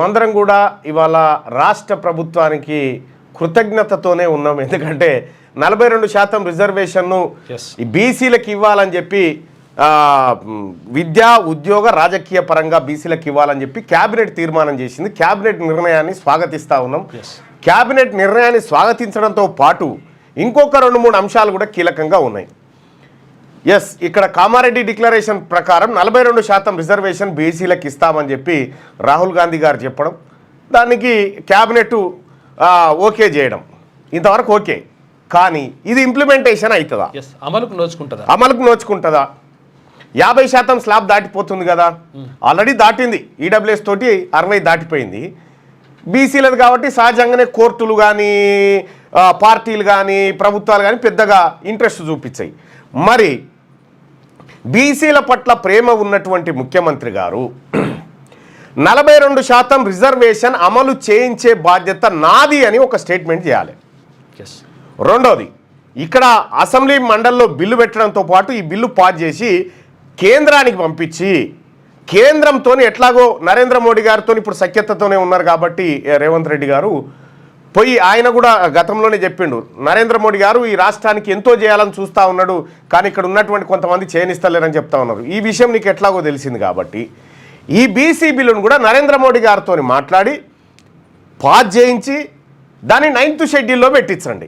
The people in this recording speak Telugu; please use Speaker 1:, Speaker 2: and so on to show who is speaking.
Speaker 1: అందరం కూడా ఇవాళ రాష్ట్ర ప్రభుత్వానికి కృతజ్ఞతతోనే ఉన్నాం. ఎందుకంటే 42% రిజర్వేషన్ను ఈ బీసీలకు ఇవ్వాలని చెప్పి విద్యా ఉద్యోగ రాజకీయ పరంగా బీసీలకు ఇవ్వాలని చెప్పి క్యాబినెట్ తీర్మానం చేసింది. క్యాబినెట్ నిర్ణయాన్ని స్వాగతిస్తూ ఉన్నాం. క్యాబినెట్ నిర్ణయాన్ని స్వాగతించడంతో పాటు ఇంకొక 2-3 అంశాలు కూడా కీలకంగా ఉన్నాయి. ఇక్కడ కామారెడ్డి డిక్లరేషన్ ప్రకారం 42% రిజర్వేషన్ బీసీలకు ఇస్తామని చెప్పి రాహుల్ గాంధీ గారు చెప్పడం, దానికి క్యాబినెట్ ఓకే చేయడం ఇంతవరకు ఓకే. కానీ ఇది ఇంప్లిమెంటేషన్ అవుతుందా, అమలుకు నోచుకుంటుందా? 50% స్లాబ్ దాటిపోతుంది కదా, ఆల్రెడీ దాటింది. ఈడబ్ల్యూఎస్ తోటి 60 దాటిపోయింది. బీసీలది కాబట్టి సహజంగానే కోర్టులు కానీ పార్టీలు కానీ ప్రభుత్వాలు కానీ పెద్దగా ఇంట్రెస్ట్ చూపించాయి. మరి బీసీల పట్ల ప్రేమ ఉన్నటువంటి ముఖ్యమంత్రి గారు 42% రిజర్వేషన్ అమలు చేయించే బాధ్యత నాది అని ఒక స్టేట్మెంట్ చేయాలి. రెండోది, ఇక్కడ అసెంబ్లీ మండలిలో బిల్లు పెట్టడంతో పాటు ఈ బిల్లు పాస్ చేసి కేంద్రానికి పంపించి, కేంద్రంతో ఎట్లాగో నరేంద్ర మోడీ గారితో ఇప్పుడు సఖ్యతతోనే ఉన్నారు కాబట్టి రేవంత్ రెడ్డి గారు పోయి, ఆయన కూడా గతంలోనే చెప్పిండు, నరేంద్ర మోడీ గారు ఈ రాష్ట్రానికి ఎంతో చేయాలని చూస్తూ ఉన్నాడు, కానీ ఇక్కడ ఉన్నటువంటి కొంతమంది చేయనిస్తలేరని చెప్తా ఉన్నారు. ఈ విషయం నీకు ఎట్లాగో తెలిసింది కాబట్టి ఈ బీసీ బిల్లును కూడా నరేంద్ర మోడీ గారితో మాట్లాడి పాస్ చేయించి దాన్ని 9th షెడ్యూల్లో పెట్టించండి.